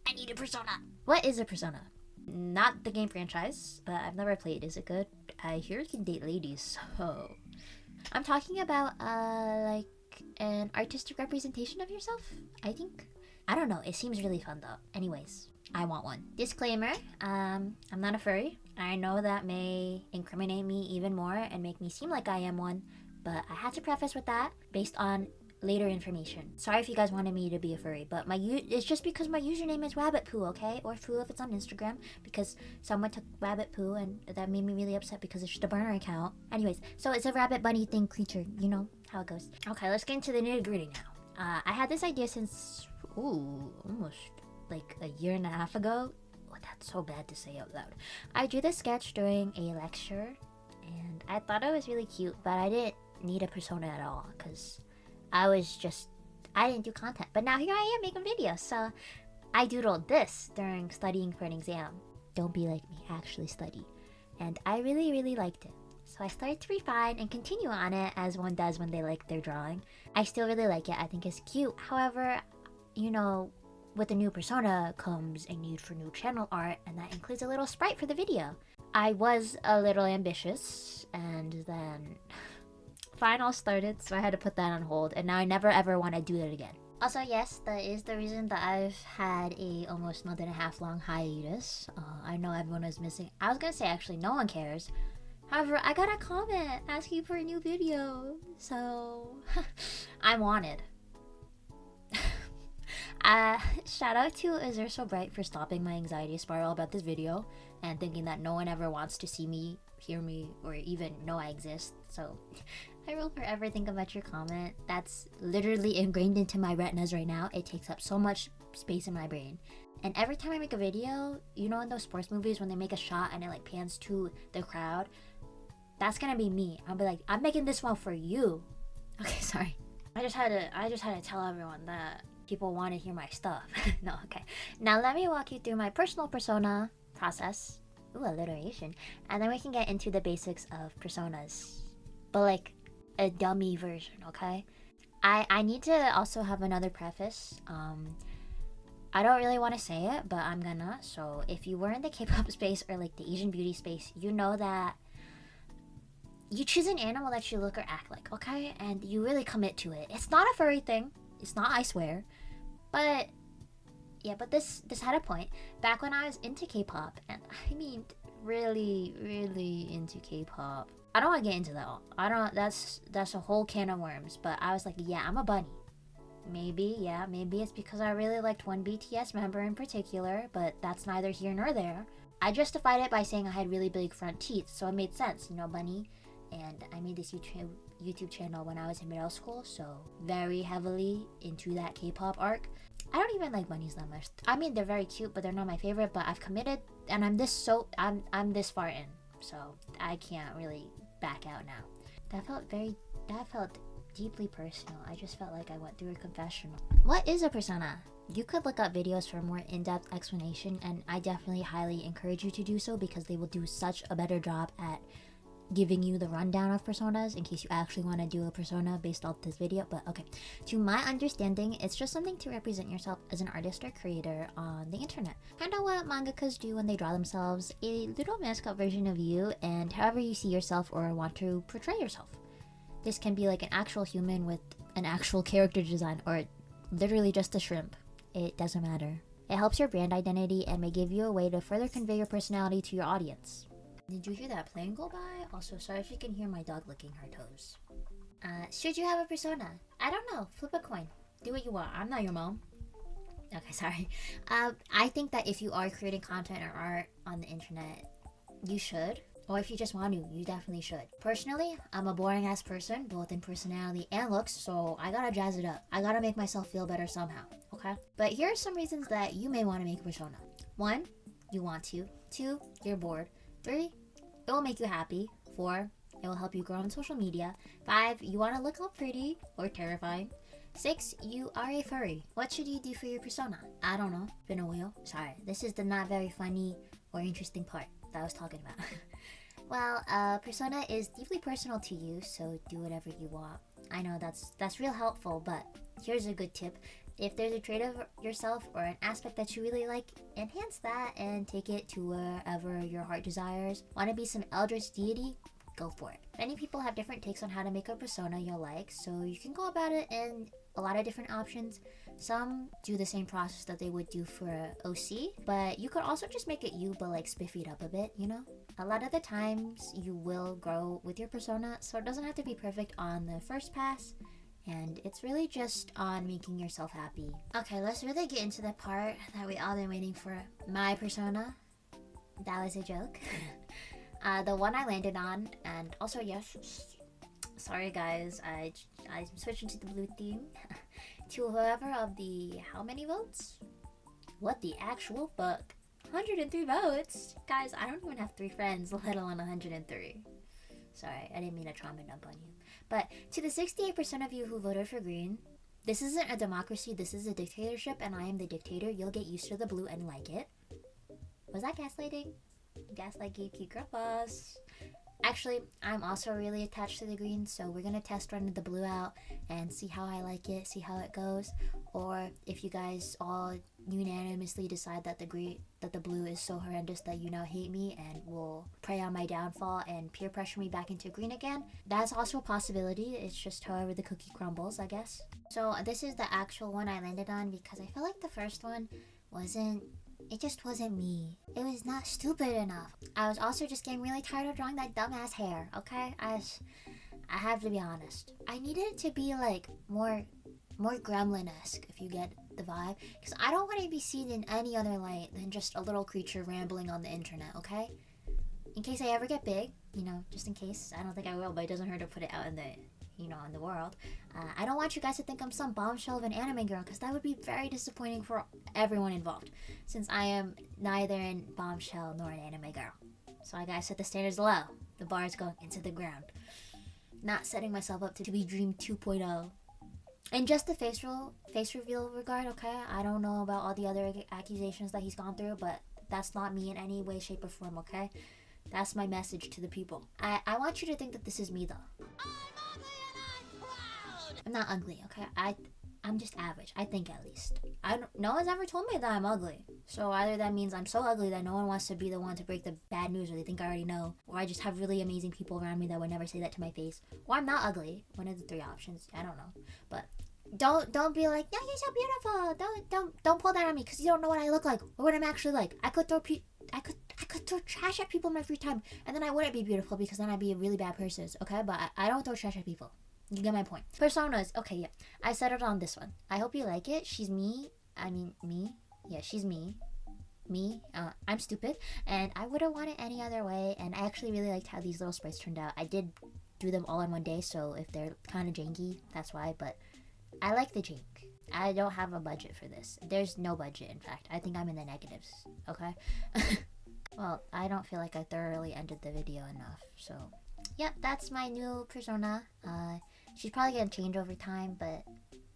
I need a persona. What is a persona? Not the game franchise, but I've never played. Is it good? I hear you can date ladies, so... I'm talking about, like, an artistic representation of yourself, I think. I don't know, it seems really fun though. Anyways, I want one. Disclaimer, I'm not a furry. I know that may incriminate me even more and make me seem like I am one, but I had to preface with that based on later information. Sorry if you guys wanted me to be a furry, but it's just because my username is rabbit poo, okay? Or poo if it's on Instagram, because someone took rabbit poo and that made me really upset because it's just a burner account. Anyways, so it's a rabbit bunny thing creature, you know how it goes. Okay, let's get into the nitty gritty now. I had this idea since, almost like a year and a half ago. Oh, that's so bad to say out loud. I drew this sketch during a lecture and I thought it was really cute, but I didn't need a persona at all because I didn't do content. But now here I am making videos. So I doodled this during studying for an exam. Don't be like me, actually study. And I really, really liked it. So I started to refine and continue on it as one does when they like their drawing. I still really like it. I think it's cute. However, you know, with a new persona comes a need for new channel art, and that includes a little sprite for the video. I was a little ambitious, and then finals started, so I had to put that on hold, and now I never ever want to do that again. Also, yes, that is the reason that I've had a almost month and a half long hiatus. I know everyone is missing. I was gonna say actually no one cares. However, I got a comment asking for a new video, so I'm wanted. Shout out to Is There So Bright for stopping my anxiety spiral about this video and thinking that no one ever wants to see me, hear me, or even know I exist. So I will forever think about your comment. That's literally ingrained into my retinas right now. It takes up so much space in my brain. And every time I make a video, you know in those sports movies when they make a shot and it like pans to the crowd? That's gonna be me. I'll be like, I'm making this one for you. Okay, sorry. I just had to tell everyone that people want to hear my stuff. No, okay. Now let me walk you through my personal persona process. Ooh, alliteration. And then we can get into the basics of personas. But like a dummy version, okay? I need to also have another preface. I don't really want to say it, but I'm gonna. So if you were in the K-pop space or like the Asian beauty space, you know that you choose an animal that you look or act like, okay? And you really commit to it. It's not a furry thing. It's not, I swear. But yeah, but this had a point. Back when I was into K-pop, and I mean really, really into K-pop. I don't want to get into that. That's a whole can of worms. But I was like, yeah, I'm a bunny. Maybe it's because I really liked one BTS member in particular, but that's neither here nor there. I justified it by saying I had really big front teeth, so it made sense, you know, bunny. And I made this YouTube channel when I was in middle school, so very heavily into that K-pop arc. I don't even like bunnies that much. I mean, they're very cute, but they're not my favorite. But I've committed, and I'm this far in, so I can't really back out now. That felt deeply personal. I just felt like I went through a confessional. What is a persona? You could look up videos for more in-depth explanation, and I definitely highly encourage you to do so because they will do such a better job at giving you the rundown of personas in case you actually want to do a persona based off this video. But okay, to my understanding, it's just something to represent yourself as an artist or creator on the internet. Kind of what mangakas do when they draw themselves, a little mascot version of you and however you see yourself or want to portray yourself. This can be like an actual human with an actual character design or literally just a shrimp. It doesn't matter. It helps your brand identity and may give you a way to further convey your personality to your audience. Did you hear that plane go by? Also, sorry if you can hear my dog licking her toes. Should you have a persona? I don't know. Flip a coin. Do what you want. I'm not your mom. Okay, sorry. I think that if you are creating content or art on the internet, you should. Or if you just want to, you definitely should. Personally, I'm a boring ass person, both in personality and looks, so I gotta jazz it up. I gotta make myself feel better somehow, okay? But here are some reasons that you may want to make a persona. 1, you want to. 2, you're bored. 3, it will make you happy. 4, it will help you grow on social media. 5, you want to look all pretty or terrifying. 6, you are a furry. What should you do for your persona? I don't know. Been a wheel? Sorry, this is the not very funny or interesting part that I was talking about. Well, persona is deeply personal to you, so do whatever you want. I know that's real helpful, but here's a good tip. If there's a trait of yourself or an aspect that you really like, enhance that and take it to wherever your heart desires. Want to be some eldritch deity? Go for it. Many people have different takes on how to make a persona you'll like, so you can go about it in a lot of different options. Some do the same process that they would do for a OC, but you could also just make it you, but like spiffy it up a bit, you know? A lot of the times you will grow with your persona, so it doesn't have to be perfect on the first pass. And it's really just on making yourself happy. Okay, let's really get into the part that we all been waiting for. My persona. That was a joke. The one I landed on, and also yes, sorry guys, I'm switching to the blue theme. To whoever of the, how many votes? What the actual fuck? 103 votes? Guys, I don't even have 3 friends, let alone 103. Sorry, I didn't mean to trauma dump on you. But to the 68% of you who voted for green, this isn't a democracy, this is a dictatorship, and I am the dictator. You'll get used to the blue and like it. Was that gaslighting? Gaslight gatekeep girl boss. Actually, I'm also really attached to the green, so we're gonna test run the blue out and see how I like it, see how it goes. Or if you guys all unanimously decide that the blue is so horrendous that you now hate me and will prey on my downfall and peer pressure me back into green again, that's also a possibility. It's just however the cookie crumbles, I guess. So this is the actual one I landed on because I feel like the first one it just wasn't me. It was not stupid enough. I was also just getting really tired of drawing that dumbass hair, okay? I have to be honest. I needed it to be like more gremlin-esque, if you get the vibe. Because I don't want to be seen in any other light than just a little creature rambling on the internet, okay? In case I ever get big, you know, just in case. I don't think I will, but it doesn't hurt to put it out in the, you know, in the world. I don't want you guys to think I'm some bombshell of an anime girl, because that would be very disappointing for everyone involved, since I am neither an bombshell nor an anime girl. So I gotta set the standards low. The bar is going into the ground. Not setting myself up to be Dream 2.0. And just the face reveal regard, okay? I don't know about all the other accusations that he's gone through, but that's not me in any way, shape, or form, okay? That's my message to the people. I want you to think that this is me, though. I'm not ugly, okay? I'm just average, I think at least. No one's ever told me that I'm ugly. So either that means I'm so ugly that no one wants to be the one to break the bad news, or they think I already know, or I just have really amazing people around me that would never say that to my face, or I'm not ugly. One of the 3 options. I don't know. But don't be like, no, you're so beautiful. Don't pull that on me, because you don't know what I look like or what I'm actually like. I could throw trash at people in my free time, and then I wouldn't be beautiful, because then I'd be a really bad person, okay? But I don't throw trash at people. You get my point. Personas. Okay, yeah. I settled on this one. I hope you like it. She's me. I mean, me. Yeah, she's me. Me. I'm stupid. And I wouldn't want it any other way. And I actually really liked how these little sprites turned out. I did do them all in one day, so if they're kind of janky, that's why. But I like the jank. I don't have a budget for this. There's no budget, in fact. I think I'm in the negatives. Okay? Well, I don't feel like I thoroughly ended the video enough, so... Yep, that's my new persona. She's probably gonna change over time, but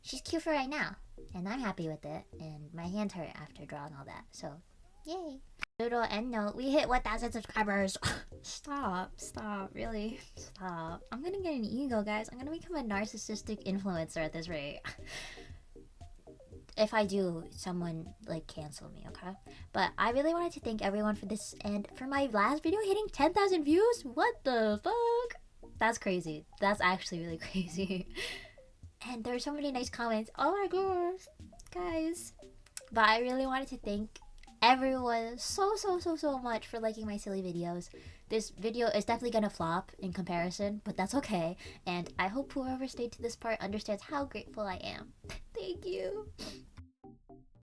she's cute for right now. And I'm happy with it. And my hands hurt after drawing all that, so yay. Little end note, we hit 1,000 subscribers. Stop, really, stop. I'm gonna get an ego, guys. I'm gonna become a narcissistic influencer at this rate. If I do, someone, like, cancel me, okay? But I really wanted to thank everyone for this, and for my last video hitting 10,000 views? What the fuck? That's crazy. That's actually really crazy. And there were so many nice comments. Oh my gosh, guys. But I really wanted to thank everyone so much for liking my silly videos. This video is definitely gonna flop in comparison, but that's okay. And I hope whoever stayed to this part understands how grateful I am. Thank you.